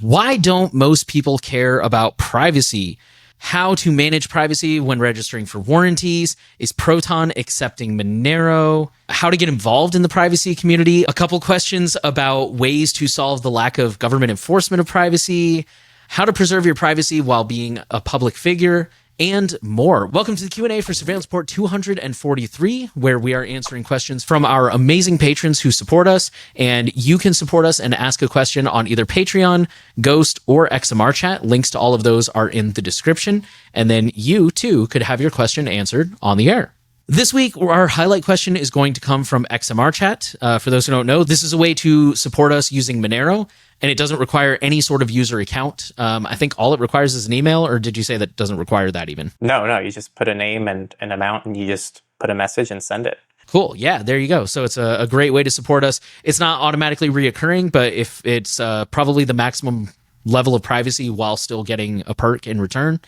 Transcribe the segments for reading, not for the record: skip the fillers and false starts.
Why don't most people care about privacy? How to manage privacy when registering for warranties? Is Proton accepting Monero? How to get involved in the privacy community? A couple questions about ways to solve the lack of government enforcement of privacy. How to preserve your privacy while being a public figure, and more. Welcome to the Q&A for Surveillance Report 243, where we are answering questions from our amazing patrons who support us. And you can support us and ask a question on either Patreon, Ghost, or XMR Chat. Links to all of those are in the description. And then you, too, could have your question answered on the air. This week, our highlight question is going to come from XMR Chat. For those who don't know, this is a way to support us using Monero, and it doesn't require any sort of user account. I think all it requires is an email, or did you say that doesn't require that even? No, you just put a name and an amount, and you just put a message and send it. Cool. Yeah, there you go. So it's a great way to support us. It's not automatically reoccurring, but if it's probably the maximum level of privacy while still getting a perk in return.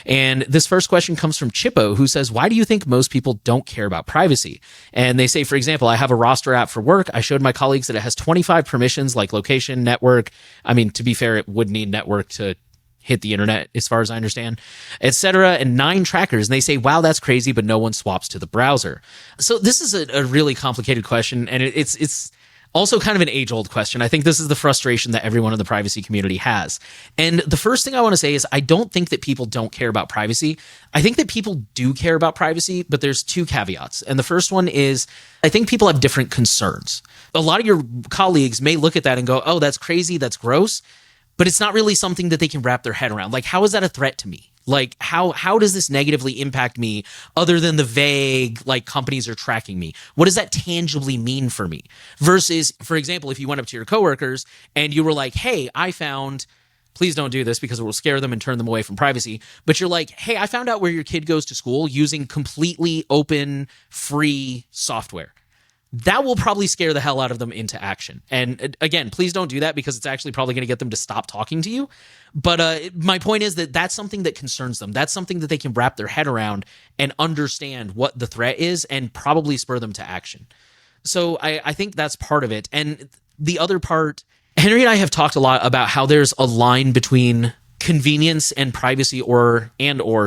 And this first question comes from Chippo, who says, why do you think most people don't care about privacy? And they say, for example, I have a roster app for work. I showed my colleagues that it has 25 permissions like location, network. I mean, to be fair, it would need network to hit the internet, as far as I understand, etc., and 9 trackers. And they say, wow, that's crazy, but no one swaps to the browser. So this is a really complicated question, and it's also kind of an age-old question. I think this is the frustration that everyone in the privacy community has. And the first thing I want to say is I don't think that people don't care about privacy. I think that people do care about privacy, but there's 2 caveats. And the first one is I think people have different concerns. A lot of your colleagues may look at that and go, oh, that's crazy, that's gross, but it's not really something that they can wrap their head around. Like, how is that a threat to me? Like, how does this negatively impact me other than the vague, like, companies are tracking me? What does that tangibly mean for me? Versus, for example, if you went up to your coworkers and you were like, hey, I found, please don't do this because it will scare them and turn them away from privacy, but you're like, hey, I found out where your kid goes to school using completely open, free software. That will probably scare the hell out of them into action. And again, please don't do that because it's actually probably going to get them to stop talking to you. But my point is that that's something that concerns them. That's something that they can wrap their head around and understand what the threat is and probably spur them to action. So I think that's part of it. And the other part, Henry and I have talked a lot about how there's a line between convenience and privacy or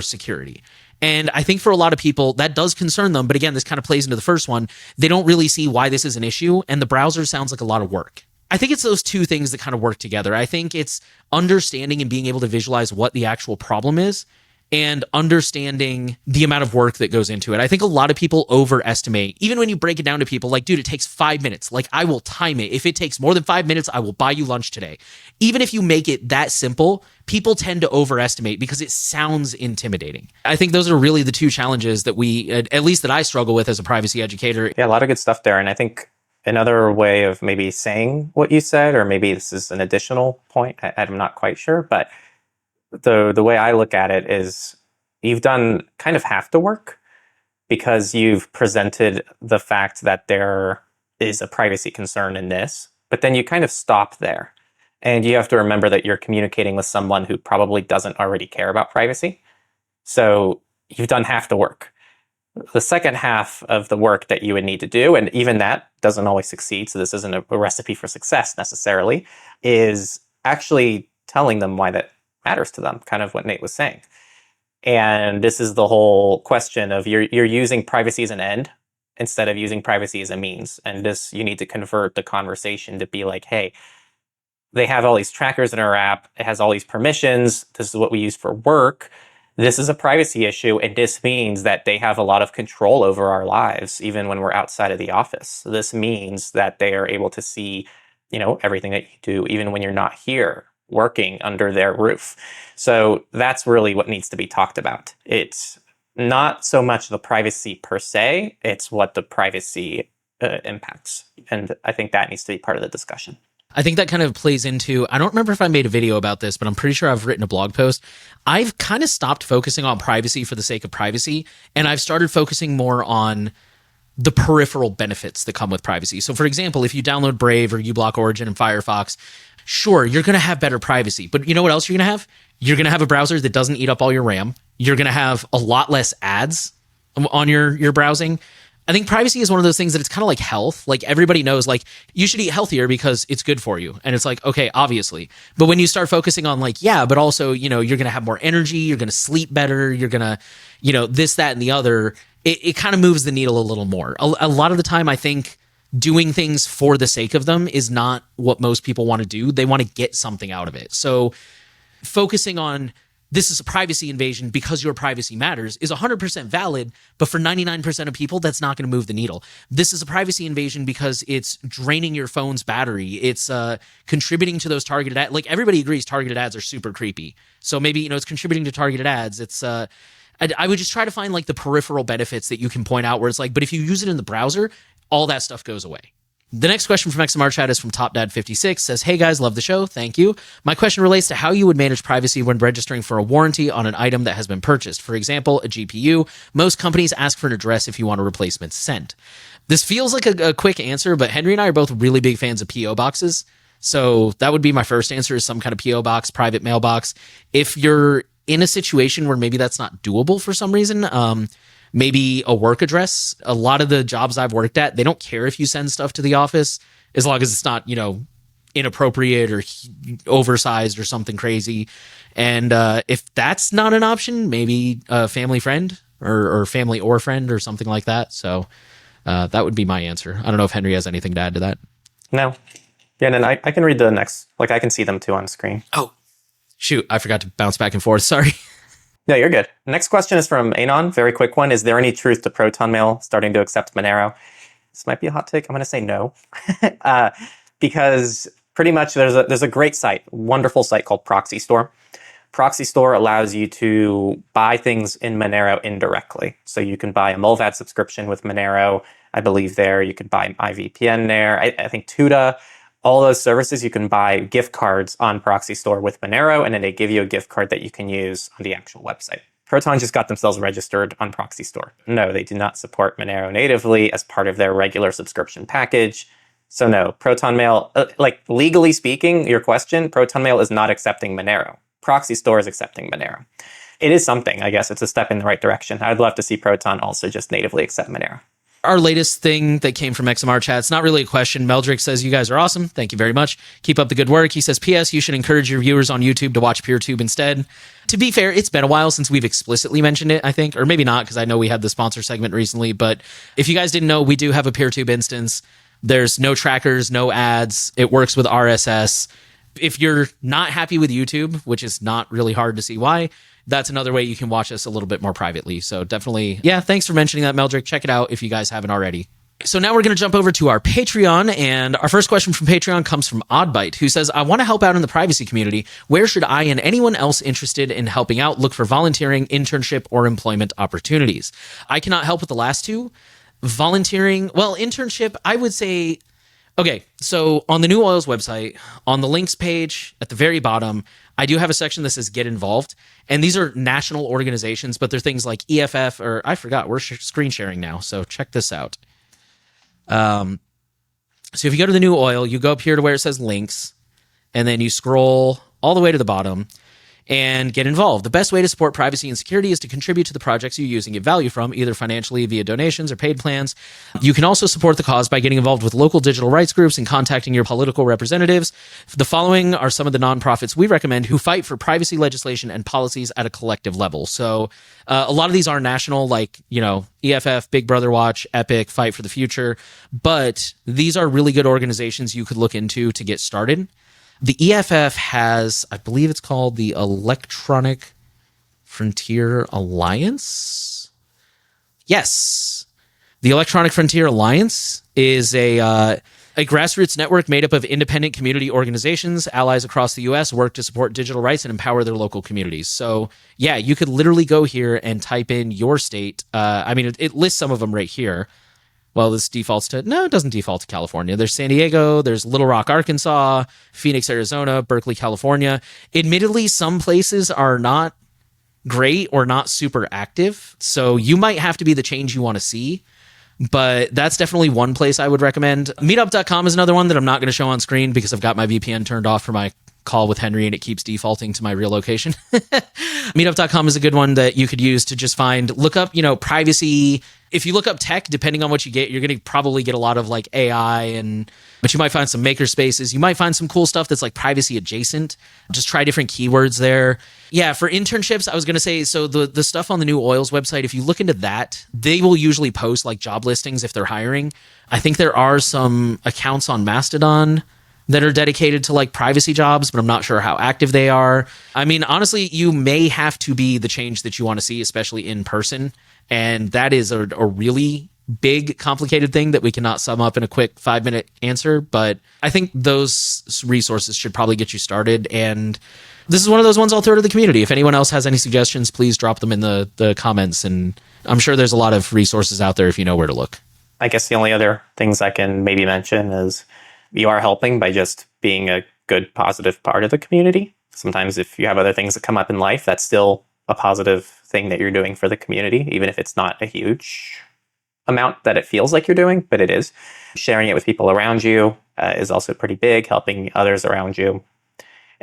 security. And I think for a lot of people, that does concern them. But again, this kind of plays into the first one. They don't really see why this is an issue. And the browser sounds like a lot of work. I think it's those 2 things that kind of work together. I think it's understanding and being able to visualize what the actual problem is and understanding the amount of work that goes into it. I think a lot of people overestimate, even when you break it down to people like, dude, it takes 5 minutes. Like, I will time it. If it takes more than 5 minutes, I will buy you lunch today. Even if you make it that simple, people tend to overestimate because it sounds intimidating. I think those are really the 2 challenges that at least that I struggle with as a privacy educator. Yeah, a lot of good stuff there. And I think another way of maybe saying what you said, or maybe this is an additional point, I'm not quite sure, but the way I look at it is you've done kind of half the work because you've presented the fact that there is a privacy concern in this, but then you kind of stop there. And you have to remember that you're communicating with someone who probably doesn't already care about privacy. So you've done half the work. The second half of the work that you would need to do, and even that doesn't always succeed, so this isn't a recipe for success necessarily, is actually telling them why that matters to them, kind of what Nate was saying. And this is the whole question of you're using privacy as an end instead of using privacy as a means. And this, you need to convert the conversation to be like, hey, they have all these trackers in our app. It has all these permissions. This is what we use for work. This is a privacy issue. And this means that they have a lot of control over our lives, even when we're outside of the office. This means that they are able to see, everything that you do, even when you're not here, working under their roof. So that's really what needs to be talked about. It's not so much the privacy per se, it's what the privacy impacts. And I think that needs to be part of the discussion. I think that kind of plays into, I don't remember if I made a video about this, but I'm pretty sure I've written a blog post. I've kind of stopped focusing on privacy for the sake of privacy, and I've started focusing more on the peripheral benefits that come with privacy. So for example, if you download Brave or uBlock Origin and Firefox, sure, you're going to have better privacy, but you know what else you're going to have? You're going to have a browser that doesn't eat up all your RAM. You're going to have a lot less ads on your browsing. I think privacy is one of those things that it's kind of like health. Like everybody knows, like you should eat healthier because it's good for you. And it's like, okay, obviously. But when you start focusing on like, yeah, but also, you're going to have more energy, you're going to sleep better, you're going to, this, that, and the other, it kind of moves the needle a little more. A lot of the time, I think doing things for the sake of them is not what most people want to do. They want to get something out of it. So focusing on this is a privacy invasion because your privacy matters is 100% valid, but for 99% of people, that's not going to move the needle. This is a privacy invasion because it's draining your phone's battery. It's contributing to those targeted ads. Like everybody agrees targeted ads are super creepy. So maybe, it's contributing to targeted ads. It's I would just try to find like the peripheral benefits that you can point out where it's like, but if you use it in the browser, all that stuff goes away. The next question from XMR Chat is from TopDad56, says, hey guys, love the show. Thank you. My question relates to how you would manage privacy when registering for a warranty on an item that has been purchased. For example, a GPU. Most companies ask for an address if you want a replacement sent. This feels like a quick answer, but Henry and I are both really big fans of PO boxes. So that would be my first answer, is some kind of PO box, private mailbox. If you're in a situation where maybe that's not doable for some reason, maybe a work address. A lot of the jobs I've worked at, they don't care if you send stuff to the office as long as it's not, inappropriate or oversized or something crazy. And if that's not an option, maybe a family friend or family or friend or something like that. So that would be my answer. I don't know if Henry has anything to add to that. No. Yeah, and then I can read the next, I can see them too on screen. Oh, shoot. I forgot to bounce back and forth. Sorry. No, you're good. Next question is from Anon. Very quick one. Is there any truth to Proton Mail starting to accept Monero? This might be a hot take. I'm going to say no. Because pretty much there's a great site, wonderful site called Proxy Store. Proxy Store allows you to buy things in Monero indirectly. So you can buy a Mulvad subscription with Monero, I believe there. You could buy iVPN there. I think Tuda. All those services, you can buy gift cards on Proxy Store with Monero, and then they give you a gift card that you can use on the actual website. Proton just got themselves registered on Proxy Store. No, they do not support Monero natively as part of their regular subscription package. So no, Proton Mail, legally speaking, your question, Proton Mail is not accepting Monero. Proxy Store is accepting Monero. It is something, I guess. It's a step in the right direction. I'd love to see Proton also just natively accept Monero. Our latest thing that came from XMR Chat, it's not really a question. Meldrick says, you guys are awesome. Thank you very much. Keep up the good work. He says, P.S. you should encourage your viewers on YouTube to watch PeerTube instead. To be fair, it's been a while since we've explicitly mentioned it, I think. Or maybe not, because I know we had the sponsor segment recently. But if you guys didn't know, we do have a PeerTube instance. There's no trackers, no ads. It works with RSS. If you're not happy with YouTube, which is not really hard to see why, that's another way you can watch us a little bit more privately. So definitely, thanks for mentioning that, Meldrick. Check it out if you guys haven't already. So now we're going to jump over to our Patreon, and our first question from Patreon comes from Oddbite, who says, I want to help out in the privacy community. Where should I and anyone else interested in helping out look for volunteering, internship, or employment opportunities? I cannot help with the last two. Volunteering, internship, I would say, okay, so on the New Oil's website, on the links page at the very bottom, I do have a section that says get involved. And these are national organizations, but they're things like EFF, or I forgot, we're screen sharing now. So check this out. So if you go to the New Oil, you go up here to where it says links, and then you scroll all the way to the bottom and get involved. The best way to support privacy and security is to contribute to the projects you use and get value from, either financially via donations or paid plans. You can also support the cause by getting involved with local digital rights groups and contacting your political representatives. The following are some of the nonprofits we recommend who fight for privacy legislation and policies at a collective level. So a lot of these are national, like, EFF, Big Brother Watch, Epic, Fight for the Future, but these are really good organizations you could look into to get started. The EFF has, I believe it's called the Electronic Frontier Alliance. Yes. The Electronic Frontier Alliance is a grassroots network made up of independent community organizations. Allies across the U.S. work to support digital rights and empower their local communities. So, you could literally go here and type in your state. It lists some of them right here. Well, this defaults to, no, it doesn't default to California. There's San Diego, there's Little Rock, Arkansas, Phoenix, Arizona, Berkeley, California. Admittedly, some places are not great or not super active. So you might have to be the change you want to see. But that's definitely one place I would recommend. Meetup.com is another one that I'm not going to show on screen because I've got my VPN turned off for my call with Henry and it keeps defaulting to my real location. Meetup.com is a good one that you could use to just look up, privacy. If you look up tech, depending on what you get, you're going to probably get a lot of like AI but you might find some maker spaces. You might find some cool stuff that's like privacy adjacent. Just try different keywords there. Yeah, for internships, I was going to say, so the stuff on the New Oil's website, if you look into that, they will usually post like job listings if they're hiring. I think there are some accounts on Mastodon that are dedicated to like privacy jobs, but I'm not sure how active they are. I mean, honestly, you may have to be the change that you want to see, especially in person. And that is a really big, complicated thing that we cannot sum up in a quick 5-minute answer. But I think those resources should probably get you started. And this is one of those ones I'll throw to the community. If anyone else has any suggestions, please drop them in the comments. And I'm sure there's a lot of resources out there if you know where to look. I guess the only other things I can maybe mention is you are helping by just being a good, positive part of the community. Sometimes if you have other things that come up in life, that's still a positive thing that you're doing for the community, even if it's not a huge amount that it feels like you're doing, but it is. Sharing it with people around you is also pretty big, helping others around you.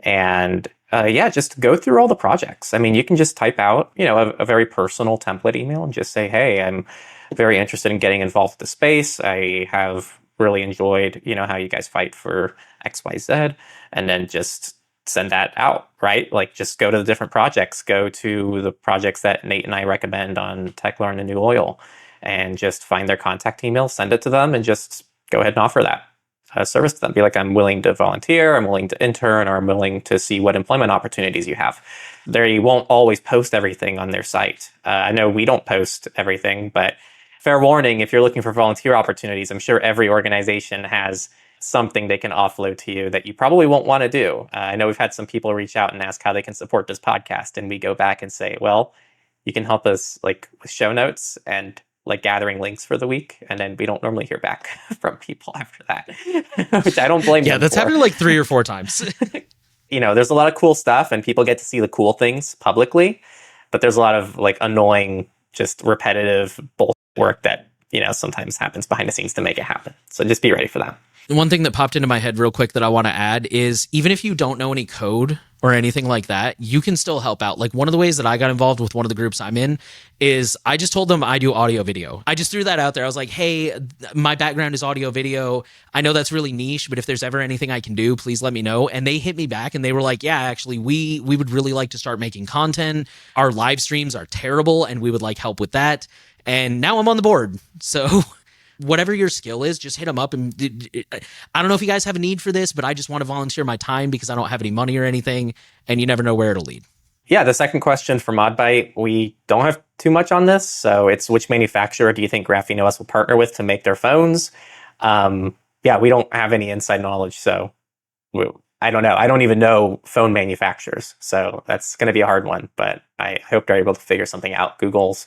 And just go through all the projects. I mean, you can just type out, a very personal template email and just say, hey, I'm very interested in getting involved with the space. I have really enjoyed, how you guys fight for XYZ, and then just send that out, right? Like just go to the different projects, go to the projects that Nate and I recommend on Techlore The New Oil, and just find their contact email, send it to them, and just go ahead and offer that service to them. Be like, I'm willing to volunteer, I'm willing to intern, or I'm willing to see what employment opportunities you have. They won't always post everything on their site. I know we don't post everything, but fair warning, if you're looking for volunteer opportunities, I'm sure every organization has something they can offload to you that you probably won't want to do. I know we've had some people reach out and ask how they can support this podcast, and we go back and say, well, you can help us like with show notes and like gathering links for the week, and then we don't normally hear back from people after that, which I don't blame them. Yeah, that's happened like 3 or 4 times. There's a lot of cool stuff, and people get to see the cool things publicly, but there's a lot of like annoying, just repetitive bullshit work that sometimes happens behind the scenes to make it happen. So just be ready for that. One thing that popped into my head real quick that I want to add is even if you don't know any code or anything like that, you can still help out. Like one of the ways that I got involved with one of the groups I'm in is I just told them I do audio video. I just threw that out there. I was like, hey, my background is audio video. I know that's really niche, but if there's ever anything I can do, please let me know. And they hit me back and they were like, yeah, actually, we would really like to start making content. Our live streams are terrible and we would like help with that. And now I'm on the board. So whatever your skill is, just hit them up. And I don't know if you guys have a need for this, but I just want to volunteer my time because I don't have any money or anything, and you never know where it'll lead. Yeah, the second question for ModByte, we don't have too much on this. So it's which manufacturer do you think Graphene OS will partner with to make their phones? We don't have any inside knowledge. So I don't know. I don't even know phone manufacturers. So that's going to be a hard one, but I hope they're able to figure something out. Google's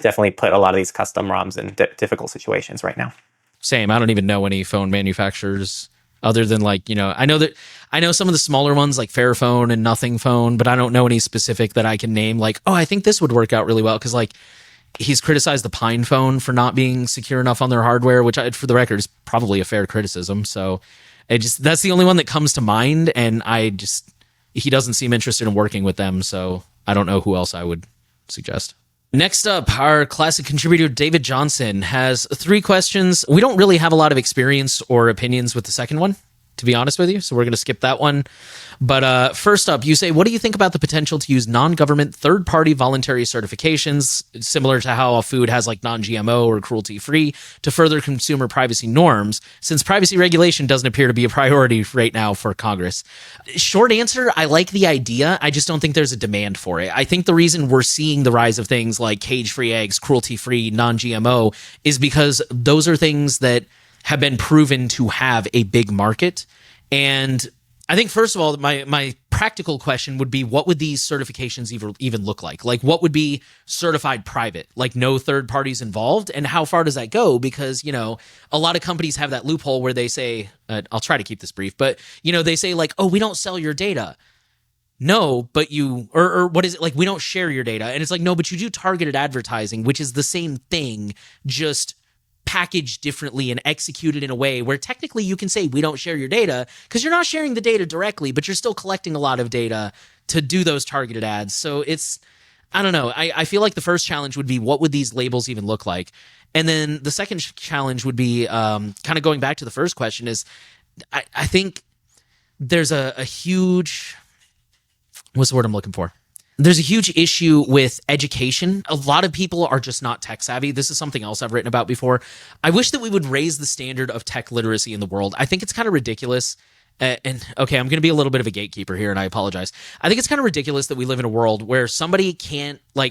definitely put a lot of these custom ROMs in difficult situations right now. Same. I don't even know any phone manufacturers other than I know some of the smaller ones like Fairphone and Nothing Phone, but I don't know any specific that I can name like, oh, I think this would work out really well. Cause like he's criticized the Pine Phone for not being secure enough on their hardware, which for the record is probably a fair criticism. So that's the only one that comes to mind. And he doesn't seem interested in working with them. So I don't know who else I would suggest. Next up, our classic contributor, David Johnson, has 3 questions. We don't really have a lot of experience or opinions with the second one, to be honest with you, so we're going to skip that one. But first up, you say, what do you think about the potential to use non-government third-party voluntary certifications, similar to how a food has like non-GMO or cruelty-free, to further consumer privacy norms, since privacy regulation doesn't appear to be a priority right now for Congress? Short answer, I like the idea. I just don't think there's a demand for it. I think the reason we're seeing the rise of things like cage-free eggs, cruelty-free, non-GMO, is because those are things that have been proven to have a big market. And I think, first of all, my practical question would be, what would these certifications even look like? Like, what would be certified private? Like, no third parties involved? And how far does that go? Because, a lot of companies have that loophole where they say, I'll try to keep this brief, but, they say like, oh, we don't sell your data. No, but or what is it? Like, we don't share your data. And it's like, no, but you do targeted advertising, which is the same thing, just packaged differently and executed in a way where technically you can say we don't share your data because you're not sharing the data directly, but you're still collecting a lot of data to do those targeted ads. So I don't know. I feel like the first challenge would be, what would these labels even look like? And then the second challenge would be kind of going back to the first question is, I think there's a huge, what's the word I'm looking for? There's a huge issue with education. A lot of people are just not tech savvy. This is something else I've written about before. I wish that we would raise the standard of tech literacy in the world. I think it's kind of ridiculous. And okay, I'm going to be a little bit of a gatekeeper here, and I apologize. I think it's kind of ridiculous that we live in a world where somebody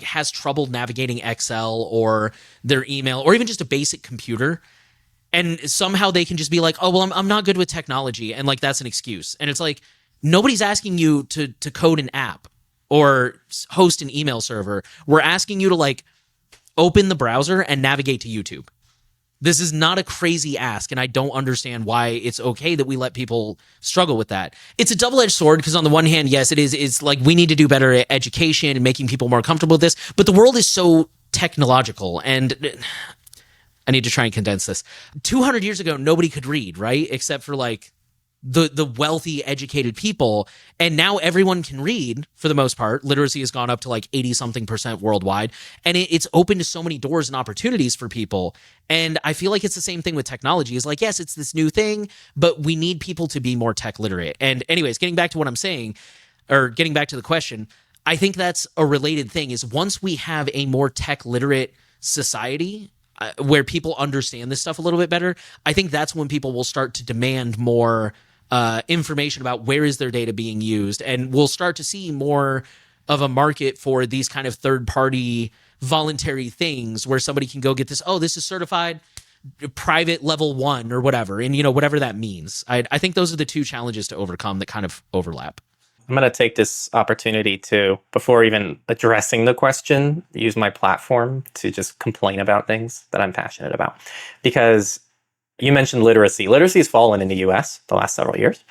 has trouble navigating Excel or their email or even just a basic computer, and somehow they can just be like, oh, well, I'm not good with technology, and like that's an excuse. And it's like, nobody's asking you to code an app or host an email server. We're asking you to like open the browser and navigate to YouTube. This is not a crazy ask, and I don't understand why it's okay that we let people struggle with that. It's a double-edged sword because on the one hand, yes, it's like we need to do better at education and making people more comfortable with this, but the world is so technological, and I need to try and condense this. 200 years ago, nobody could read, right? Except for like the wealthy, educated people. And now everyone can read for the most part. Literacy has gone up to like 80-something% worldwide. And it's opened to so many doors and opportunities for people. And I feel like it's the same thing with technology. Is like, yes, it's this new thing, but we need people to be more tech literate. And anyways, getting back to what I'm saying, or getting back to the question, I think that's a related thing is once we have a more tech literate society, where people understand this stuff a little bit better, I think that's when people will start to demand more information about where is their data being used, and we'll start to see more of a market for these kind of third-party voluntary things where somebody can go get this, oh, this is certified private level 1 or whatever, and whatever that means. I think those are the two challenges to overcome that kind of overlap. I'm going to take this opportunity to, before even addressing the question, use my platform to just complain about things that I'm passionate about. Because you mentioned literacy. Literacy has fallen in the US the last several years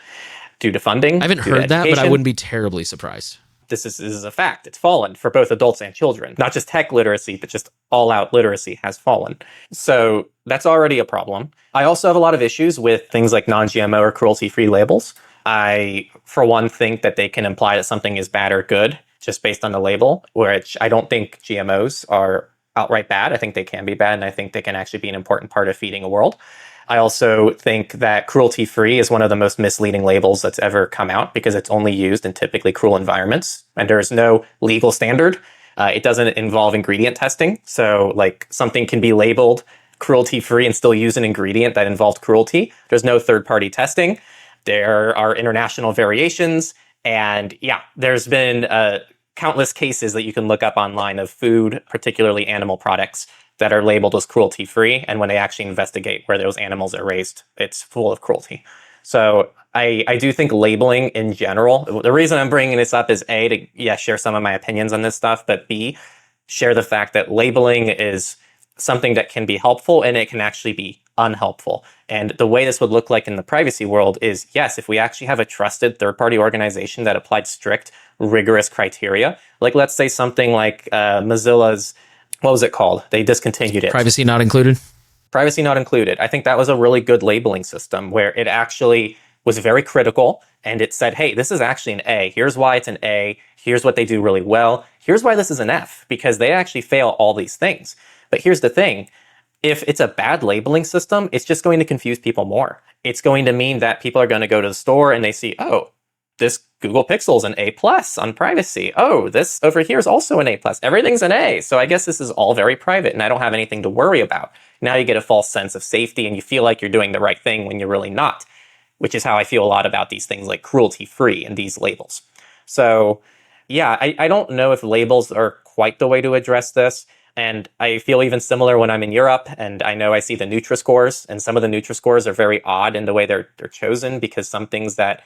due to funding. I haven't heard that, but I wouldn't be terribly surprised. This is a fact. It's fallen for both adults and children. Not just tech literacy, but just all-out literacy has fallen. So that's already a problem. I also have a lot of issues with things like non-GMO or cruelty-free labels. I, for one, think that they can imply that something is bad or good just based on the label, which I don't think GMOs are outright bad. I think they can be bad, and I think they can actually be an important part of feeding a world. I also think that cruelty-free is one of the most misleading labels that's ever come out because it's only used in typically cruel environments, and there is no legal standard. It doesn't involve ingredient testing. So like something can be labeled cruelty-free and still use an ingredient that involved cruelty. There's no third-party testing. There are international variations. And yeah, there's been countless cases that you can look up online of food, particularly animal products, that are labeled as cruelty-free. And when they actually investigate where those animals are raised, it's full of cruelty. So I do think labeling in general, the reason I'm bringing this up is A, to share some of my opinions on this stuff, but B, share the fact that labeling is something that can be helpful and it can actually be unhelpful. And the way this would look like in the privacy world is, yes, if we actually have a trusted third-party organization that applied strict, rigorous criteria, like let's say something like Mozilla's, what was it called? They discontinued it. Privacy not included? Privacy not included. I think that was a really good labeling system where it actually was very critical and it said, hey, this is actually an A. Here's why it's an A. Here's what they do really well. Here's why this is an F, because they actually fail all these things. But here's the thing. If it's a bad labeling system, it's just going to confuse people more. It's going to mean that people are going to go to the store and they see, oh, this Google Pixel is an A+ on privacy. Oh, this over here is also an A+. Everything's an A. So I guess this is all very private and I don't have anything to worry about. Now you get a false sense of safety and you feel like you're doing the right thing when you're really not, which is how I feel a lot about these things like cruelty-free and these labels. So yeah, I don't know if labels are quite the way to address this. And I feel even similar when I'm in Europe, and I know I see the Nutri-Scores, and some of the Nutri-Scores are very odd in the way they're chosen, because some things that,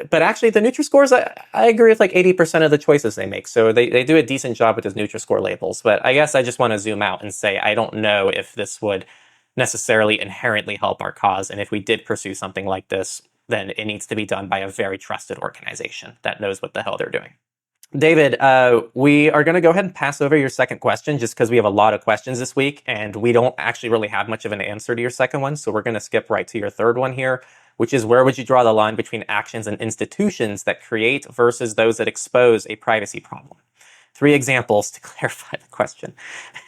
but actually the Nutri-Scores, I agree with like 80% of the choices they make. So they do a decent job with those Nutri-Score labels. But I guess I just want to zoom out and say, I don't know if this would necessarily inherently help our cause. And if we did pursue something like this, then it needs to be done by a very trusted organization that knows what the hell they're doing. David, we are going to go ahead and pass over your second question just because we have a lot of questions this week and we don't actually really have much of an answer to your second one. So we're going to skip right to your third one here, which is where would you draw the line between actions and institutions that create versus those that expose a privacy problem? 3 examples to clarify the question.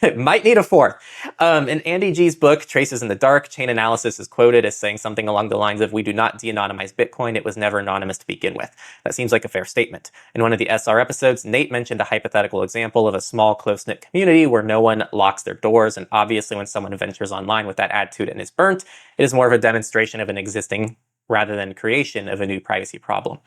It might need a fourth. In Andy G's book, Traces in the Dark, chain analysis is quoted as saying something along the lines of, "We do not de-anonymize Bitcoin. It was never anonymous to begin with." That seems like a fair statement. In one of the SR episodes, Nate mentioned a hypothetical example of a small, close-knit community where no one locks their doors, and obviously when someone ventures online with that attitude and is burnt, it is more of a demonstration of an existing rather than creation of a new privacy problem.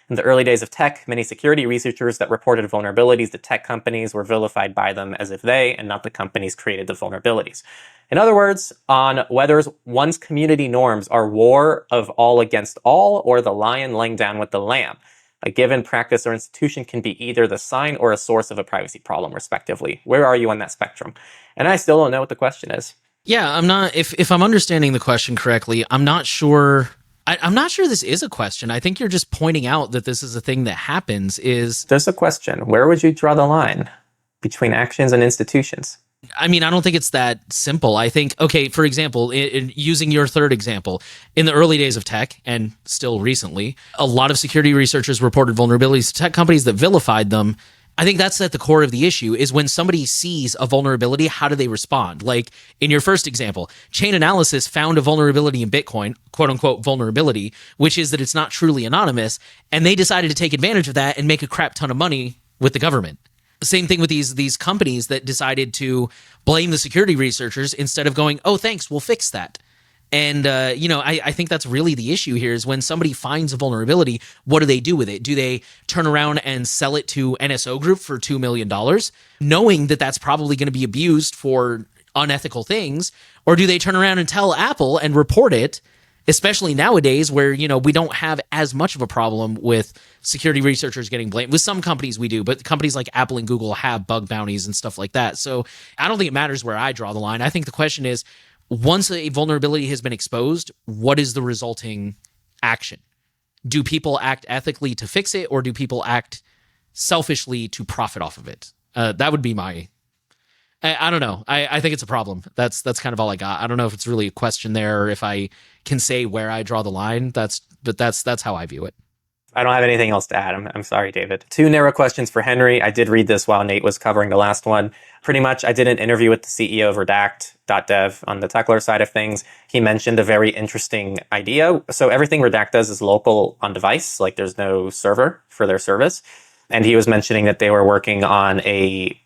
In the early days of tech, many security researchers that reported vulnerabilities to tech companies were vilified by them as if they and not the companies created the vulnerabilities. In other words, on whether one's community norms are war of all against all or the lion laying down with the lamb. A given practice or institution can be either the sign or a source of a privacy problem, respectively. Where are you on that spectrum? And I still don't know what the question is. Yeah, I'm not, if I'm understanding the question correctly, I'm not sure this is a question. I think you're just pointing out that this is a thing that happens. There's a question. Where would you draw the line between actions and institutions? I mean, I don't think it's that simple. I think, okay, for example, using your third example, in the early days of tech, and still recently, a lot of security researchers reported vulnerabilities to tech companies that vilified them. I think that's at the core of the issue, is when somebody sees a vulnerability, how do they respond? Like in your first example, chain analysis found a vulnerability in Bitcoin, quote unquote vulnerability, which is that it's not truly anonymous. And they decided to take advantage of that and make a crap ton of money with the government. Same thing with these companies that decided to blame the security researchers instead of going, oh, thanks, we'll fix that. And, I think that's really the issue here is when somebody finds a vulnerability, what do they do with it? Do they turn around and sell it to NSO Group for $2 million, knowing that that's probably going to be abused for unethical things? Or do they turn around and tell Apple and report it, especially nowadays where, we don't have as much of a problem with security researchers getting blamed? With some companies we do, but companies like Apple and Google have bug bounties and stuff like that. So I don't think it matters where I draw the line. I think the question is, once a vulnerability has been exposed, what is the resulting action? Do people act ethically to fix it, or do people act selfishly to profit off of it? That would be my... I don't know. I think it's a problem. That's kind of all I got. I don't know if it's really a question there, or if I can say where I draw the line. That's how I view it. I don't have anything else to add. I'm sorry, David. 2 narrow questions for Henry. I did read this while Nate was covering the last one. Pretty much, I did an interview with the CEO of Redact.dev on the Techlore side of things. He mentioned a very interesting idea. So everything Redact does is local on device, like there's no server for their service. And he was mentioning that they were working on a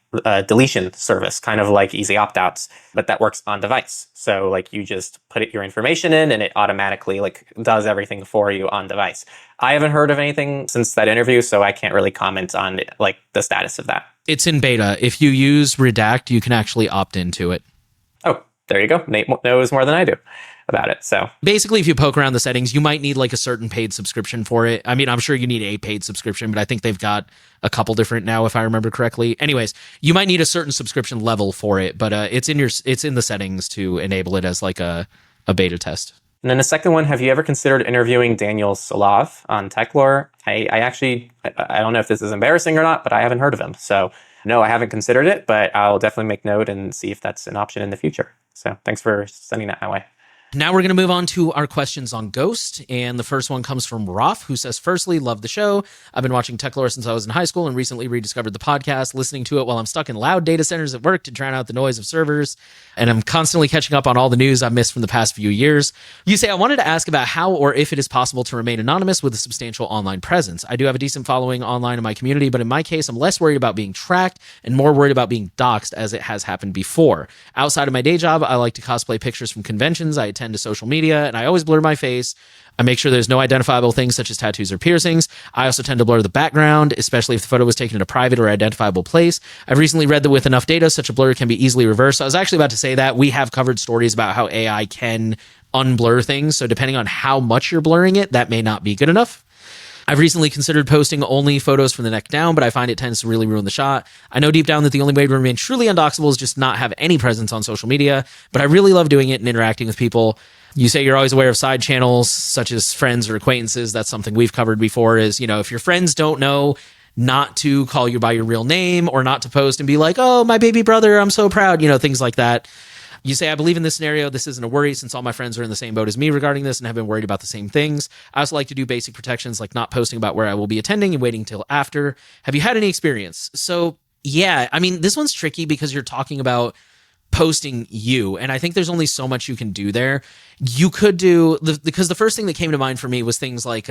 deletion service, kind of like easy opt-outs, but that works on device. So like you just put your information in and it automatically does everything for you on device. I haven't heard of anything since that interview, so I can't really comment on the status of that. It's in beta. If you use Redact, you can actually opt into it. Oh, there you go. Nate knows more than I do about it. So basically, if you poke around the settings, you might need a certain paid subscription for it. I mean, I'm sure you need a paid subscription, but I think they've got a couple different now, if I remember correctly. Anyways, you might need a certain subscription level for it, but it's in the settings to enable it as a beta test. And then the second one, have you ever considered interviewing Daniel Solove on Techlore? I don't know if this is embarrassing or not, but I haven't heard of him. So no, I haven't considered it, but I'll definitely make note and see if that's an option in the future. So thanks for sending that my way. Now we're going to move on to our questions on Ghost. And the first one comes from Roth, who says, firstly, love the show. I've been watching Techlore since I was in high school and recently rediscovered the podcast, listening to it while I'm stuck in loud data centers at work to drown out the noise of servers. And I'm constantly catching up on all the news I've missed from the past few years. You say, I wanted to ask about how or if it is possible to remain anonymous with a substantial online presence. I do have a decent following online in my community, but in my case, I'm less worried about being tracked and more worried about being doxxed, as it has happened before. Outside of my day job, I like to cosplay pictures from conventions. I attend to social media, and I always blur my face. I make sure there's no identifiable things such as tattoos or piercings. I also tend to blur the background, especially if the photo was taken in a private or identifiable place. I've recently read that with enough data, such a blur can be easily reversed. I was actually about to say that. We have covered stories about how AI can unblur things, so depending on how much you're blurring it, that may not be good enough. I've recently considered posting only photos from the neck down, but I find it tends to really ruin the shot. I know deep down that the only way to remain truly undoxable is just not have any presence on social media, but I really love doing it and interacting with people. You say you're always aware of side channels, such as friends or acquaintances. That's something we've covered before is, if your friends don't know not to call you by your real name or not to post and be like, oh, my baby brother, I'm so proud, things like that. You say, I believe in this scenario. This isn't a worry since all my friends are in the same boat as me regarding this and have been worried about the same things. I also like to do basic protections like not posting about where I will be attending and waiting till after. Have you had any experience? So yeah, I mean, this one's tricky because you're talking about posting you. And I think there's only so much you can do there. You could do, because the first thing that came to mind for me was things like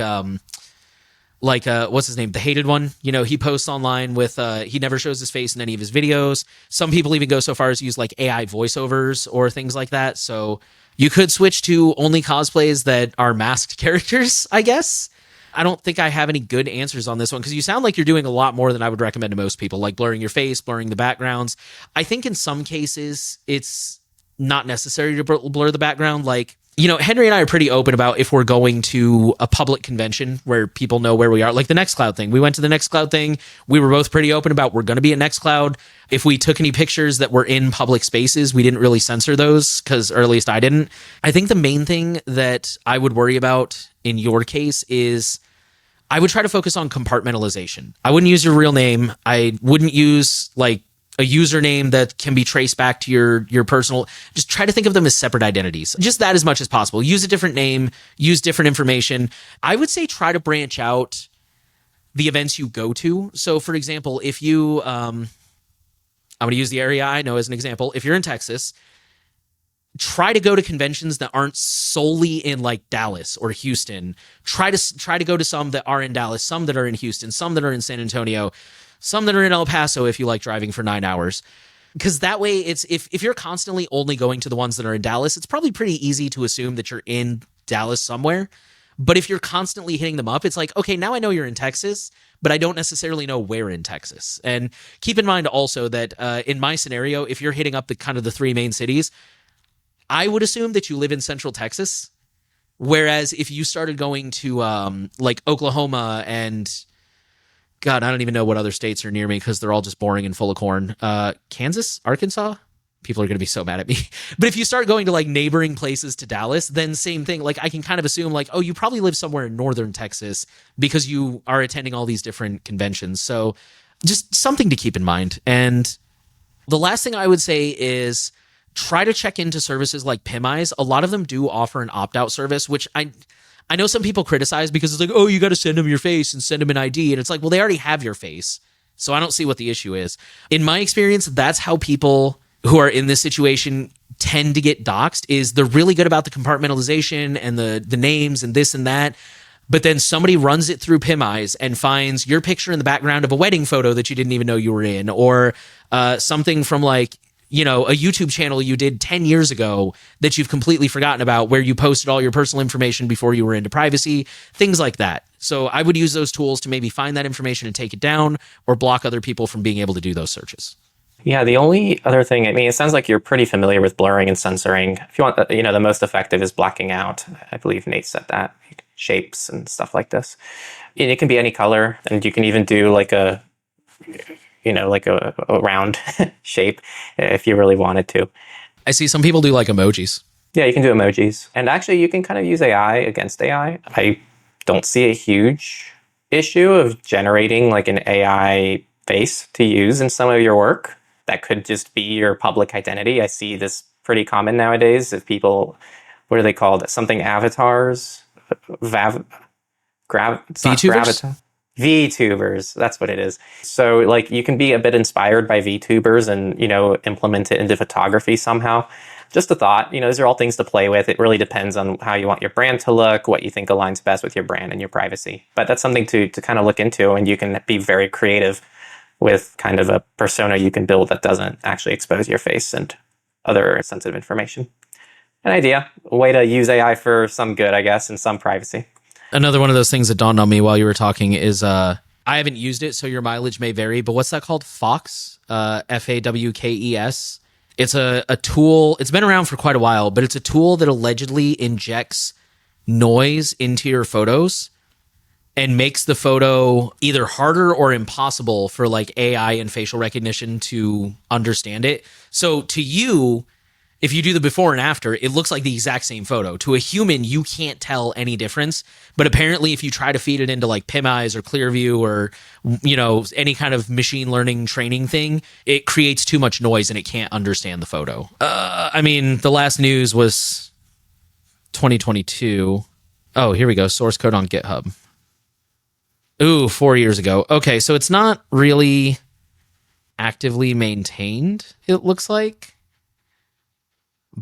what's his name? The hated one. He posts online with, he never shows his face in any of his videos. Some people even go so far as to use like AI voiceovers or things like that. So you could switch to only cosplays that are masked characters, I guess. I don't think I have any good answers on this one because you sound like you're doing a lot more than I would recommend to most people, like blurring your face, blurring the backgrounds. I think in some cases it's not necessary to blur the background. Like, Henry and I are pretty open about if we're going to a public convention where people know where we are, like the Nextcloud thing. We went to the Nextcloud thing. We were both pretty open about we're going to be at Nextcloud. If we took any pictures that were in public spaces, we didn't really censor those or at least I didn't. I think the main thing that I would worry about in your case is I would try to focus on compartmentalization. I wouldn't use your real name. I wouldn't use like a username that can be traced back to your personal. Just try to think of them as separate identities. Just that as much as possible. Use a different name, use different information. I would say try to branch out the events you go to. So for example, if you, I'm going to use the area I know as an example. If you're in Texas, try to go to conventions that aren't solely in like Dallas or Houston. Try to go to some that are in Dallas, some that are in Houston, some that are in San Antonio, some that are in El Paso if you like driving for 9 hours. Because that way, it's if you're constantly only going to the ones that are in Dallas, it's probably pretty easy to assume that you're in Dallas somewhere. But if you're constantly hitting them up, it's like, okay, now I know you're in Texas, but I don't necessarily know where in Texas. And keep in mind also that in my scenario, if you're hitting up the kind of the three main cities, I would assume that you live in Central Texas. Whereas if you started going to like Oklahoma and God, I don't even know what other states are near me because they're all just boring and full of corn. Kansas, Arkansas? People are going to be so mad at me. But if you start going to like neighboring places to Dallas, then same thing. Like I can kind of assume like, oh, you probably live somewhere in northern Texas because you are attending all these different conventions. So just something to keep in mind. And the last thing I would say is try to check into services like PimEyes. A lot of them do offer an opt-out service, which I know some people criticize because it's like, oh, you got to send them your face and send them an ID. And it's like, well, they already have your face. So I don't see what the issue is. In my experience, that's how people who are in this situation tend to get doxxed is they're really good about the compartmentalization and the names and this and that. But then somebody runs it through PimEyes and finds your picture in the background of a wedding photo that you didn't even know you were in, or something from like, a YouTube channel you did 10 years ago that you've completely forgotten about where you posted all your personal information before you were into privacy, things like that. So I would use those tools to maybe find that information and take it down or block other people from being able to do those searches. Yeah, the only other thing, I mean, it sounds like you're pretty familiar with blurring and censoring. If you want, the most effective is blacking out. I believe Nate said that. Shapes and stuff like this. And it can be any color, and you can even do like a round shape if you really wanted to. I see some people do like emojis. Yeah, you can do emojis. And actually, you can kind of use AI against AI. I don't see a huge issue of generating like an AI face to use in some of your work. That could just be your public identity. I see this pretty common nowadays of people, what are they called? Something avatars? VTubers, that's what it is. So like you can be a bit inspired by VTubers and, implement it into photography somehow. Just a thought, these are all things to play with. It really depends on how you want your brand to look, what you think aligns best with your brand and your privacy. But that's something to kind of look into, and you can be very creative with kind of a persona you can build that doesn't actually expose your face and other sensitive information. An idea, a way to use AI for some good, I guess, and some privacy. Another one of those things that dawned on me while you were talking is I haven't used it, so your mileage may vary, but what's that called? Fawkes? Fawkes. It's a tool. It's been around for quite a while, but it's a tool that allegedly injects noise into your photos and makes the photo either harder or impossible for like AI and facial recognition to understand it. So to you, if you do the before and after, it looks like the exact same photo. To a human, you can't tell any difference. But apparently, if you try to feed it into like PimEyes or Clearview or, any kind of machine learning training thing, it creates too much noise and it can't understand the photo. The last news was 2022. Oh, here we go. Source code on GitHub. Ooh, 4 years ago. Okay, so it's not really actively maintained, it looks like.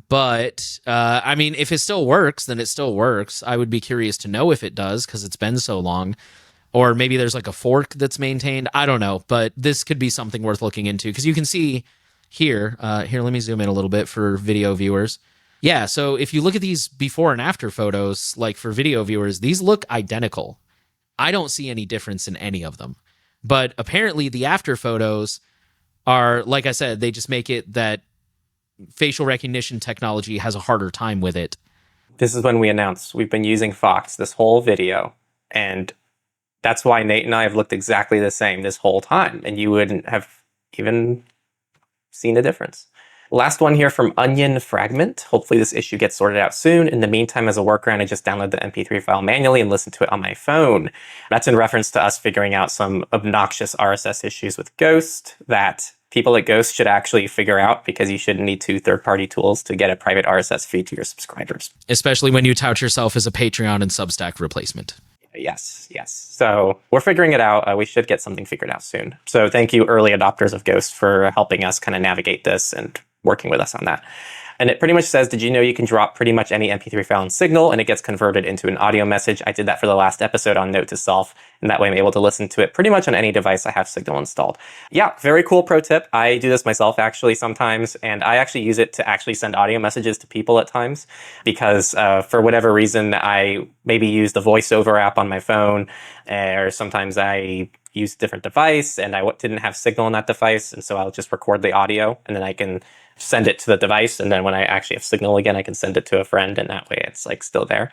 But, if it still works, then it still works. I would be curious to know if it does, because it's been so long. Or maybe there's like a fork that's maintained. I don't know, but this could be something worth looking into, because you can see here, let me zoom in a little bit for video viewers. Yeah, so if you look at these before and after photos, like for video viewers, these look identical. I don't see any difference in any of them. But apparently the after photos are, like I said, they just make it that facial recognition technology has a harder time with it. This is when we announced we've been using Fox this whole video, and that's why Nate and I have looked exactly the same this whole time, and you wouldn't have even seen a difference. Last one here from Onion Fragment. Hopefully this issue gets sorted out soon. In the meantime, as a workaround, I just download the MP3 file manually and listen to it on my phone. That's in reference to us figuring out some obnoxious RSS issues with Ghost that people at Ghost should actually figure out, because you shouldn't need 2 third-party tools to get a private RSS feed to your subscribers. Especially when you tout yourself as a Patreon and Substack replacement. Yes. So we're figuring it out. We should get something figured out soon. So thank you, early adopters of Ghost, for helping us kind of navigate this and working with us on that. And it pretty much says, did you know you can drop pretty much any MP3 file in Signal and it gets converted into an audio message? I did that for the last episode on Note to Self, and that way I'm able to listen to it pretty much on any device I have Signal installed. Yeah, very cool pro tip. I do this myself actually sometimes, and I actually use it to actually send audio messages to people at times, because for whatever reason, I maybe use the VoiceOver app on my phone, or sometimes I use a different device and I didn't have Signal on that device, and so I'll just record the audio and then I can send it to the device, and then when I actually have Signal again, I can send it to a friend, and that way it's like still there.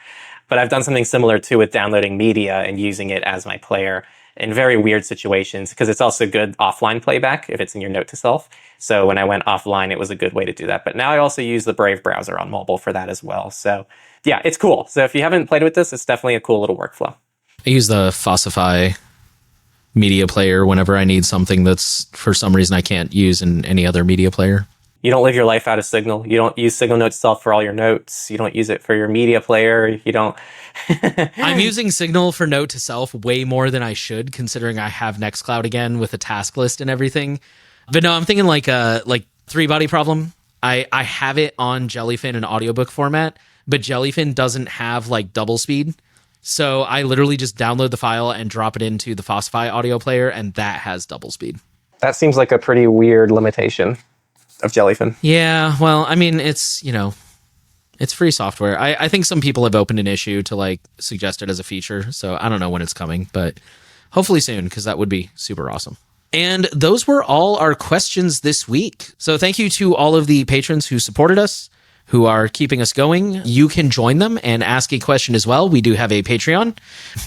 But I've done something similar too with downloading media and using it as my player in very weird situations, because it's also good offline playback if it's in your Note to Self. So when I went offline, it was a good way to do that. But now I also use the Brave browser on mobile for that as well. So yeah, it's cool. So if you haven't played with this, it's definitely a cool little workflow. I use the Fossify media player whenever I need something that's for some reason I can't use in any other media player. You don't live your life out of Signal. You don't use Signal Note to Self for all your notes. You don't use it for your media player. You don't. I'm using Signal for Note to Self way more than I should, considering I have Nextcloud again with a task list and everything. But no, I'm thinking like 3-body problem. I have it on Jellyfin in audiobook format, but Jellyfin doesn't have like double speed. So I literally just download the file and drop it into the Fossify audio player, and that has double speed. That seems like a pretty weird limitation of Jellyfin. Yeah, well, it's free software. I think some people have opened an issue to like suggest it as a feature, so I don't know when it's coming, but hopefully soon, because that would be super awesome. And those were all our questions this week. So thank you to all of the patrons who supported us, who are keeping us going. You can join them and ask a question as well. We do have a Patreon,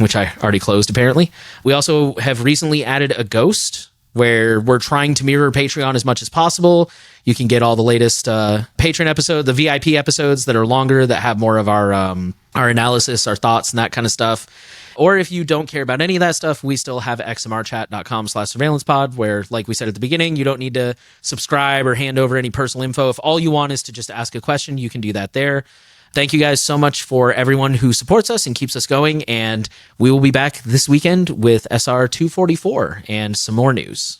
which I already closed apparently. We also have recently added a Ghost, where we're trying to mirror Patreon as much as possible. You can get all the latest patron episode, the VIP episodes that are longer, that have more of our analysis, our thoughts, and that kind of stuff. Or if you don't care about any of that stuff, we still have xmrchat.com/surveillancepod, where, like we said at the beginning, you don't need to subscribe or hand over any personal info. If all you want is to just ask a question, you can do that there. Thank you guys so much for everyone who supports us and keeps us going. And we will be back this weekend with SR 244 and some more news.